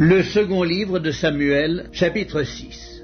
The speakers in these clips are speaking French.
Le second livre de Samuel, chapitre 6.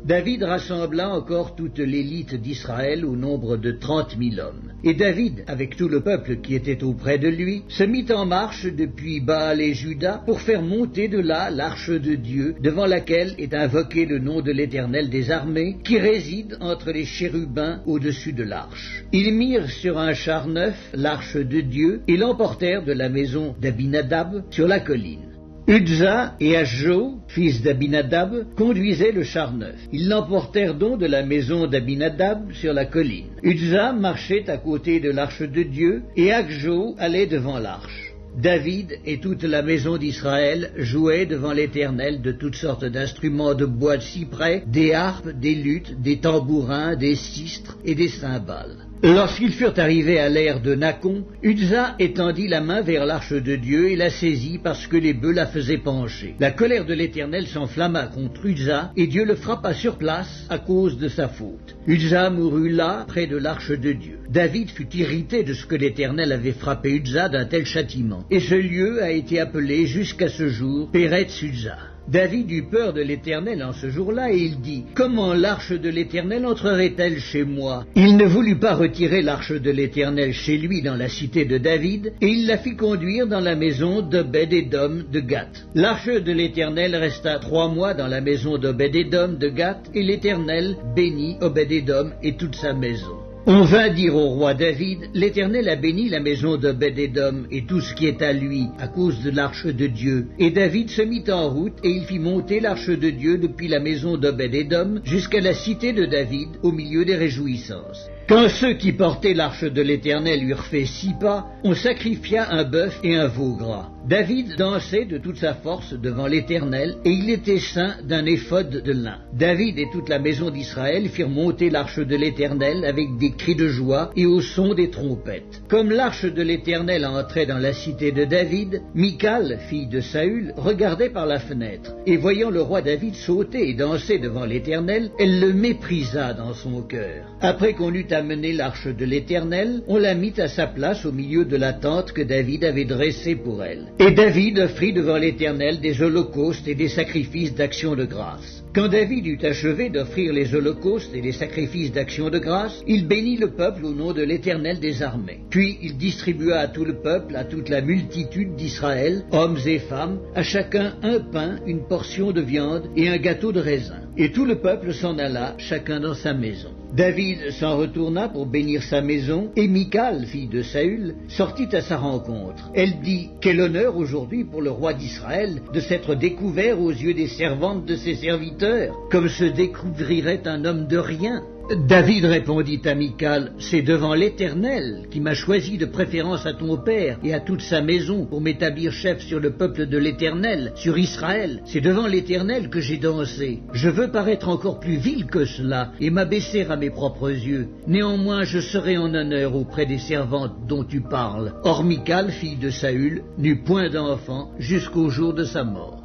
David rassembla encore toute l'élite d'Israël au nombre de 30 000 hommes. Et David, avec tout le peuple qui était auprès de lui, se mit en marche depuis Baal et Juda pour faire monter de là l'arche de Dieu, devant laquelle est invoqué le nom de l'Éternel des armées, qui réside entre les chérubins au-dessus de l'arche. Ils mirent sur un char neuf l'arche de Dieu et l'emportèrent de la maison d'Abinadab sur la colline. Uzza et Achjo, fils d'Abinadab, conduisaient le char neuf. Ils l'emportèrent donc de la maison d'Abinadab sur la colline. Uzza marchait à côté de l'arche de Dieu, et Achjo allait devant l'arche. David et toute la maison d'Israël jouaient devant l'Éternel de toutes sortes d'instruments de bois de cyprès, des harpes, des luttes, des tambourins, des sistres et des cymbales. Lorsqu'ils furent arrivés à l'aire de Nacon, Uzza étendit la main vers l'arche de Dieu et la saisit parce que les bœufs la faisaient pencher. La colère de l'Éternel s'enflamma contre Uzza et Dieu le frappa sur place à cause de sa faute. Uzza mourut là, près de l'arche de Dieu. David fut irrité de ce que l'Éternel avait frappé Uzza d'un tel châtiment. Et ce lieu a été appelé jusqu'à ce jour Péretz Uzza. David eut peur de l'Éternel en ce jour-là, et il dit, « Comment l'arche de l'Éternel entrerait-elle chez moi ?» Il ne voulut pas retirer l'arche de l'Éternel chez lui dans la cité de David, et il la fit conduire dans la maison d'Obed-Édom de Gath. L'arche de l'Éternel resta 3 mois dans la maison d'Obed-Édom de Gath, et l'Éternel bénit Obed-Édom et toute sa maison. On vint dire au roi David, « L'Éternel a béni la maison d'Obed-Édom et tout ce qui est à lui, à cause de l'arche de Dieu. » Et David se mit en route, et il fit monter l'arche de Dieu depuis la maison d'Obed-Édom jusqu'à la cité de David, au milieu des réjouissances. Quand ceux qui portaient l'arche de l'Éternel eurent fait 6 pas, on sacrifia un bœuf et un veau gras. David dansait de toute sa force devant l'Éternel, et il était ceint d'un éphod de lin. David et toute la maison d'Israël firent monter l'arche de l'Éternel avec des cris de joie et au son des trompettes. Comme l'arche de l'Éternel entrait dans la cité de David, Michal, fille de Saül, regardait par la fenêtre, et voyant le roi David sauter et danser devant l'Éternel, elle le méprisa dans son cœur. Après qu'on eut amené l'arche de l'Éternel, on la mit à sa place au milieu de la tente que David avait dressée pour elle. Et David offrit devant l'Éternel des holocaustes et des sacrifices d'action de grâce. Quand David eut achevé d'offrir les holocaustes et les sacrifices d'action de grâce, il bénit le peuple au nom de l'Éternel des armées. Puis il distribua à tout le peuple, à toute la multitude d'Israël, hommes et femmes, à chacun un pain, une portion de viande et un gâteau de raisin. Et tout le peuple s'en alla, chacun dans sa maison. David s'en retourna pour bénir sa maison, et Michal, fille de Saül, sortit à sa rencontre. Elle dit, « Quel honneur aujourd'hui pour le roi d'Israël de s'être découvert aux yeux des servantes de ses serviteurs, comme se découvrirait un homme de rien. » David répondit à Michal, « C'est devant l'Éternel qui m'a choisi de préférence à ton père et à toute sa maison pour m'établir chef sur le peuple de l'Éternel, sur Israël. C'est devant l'Éternel que j'ai dansé. Je veux paraître encore plus vil que cela et m'abaisser à mes propres yeux. Néanmoins, je serai en honneur auprès des servantes dont tu parles. » Or Michal, fille de Saül, n'eut point d'enfant jusqu'au jour de sa mort.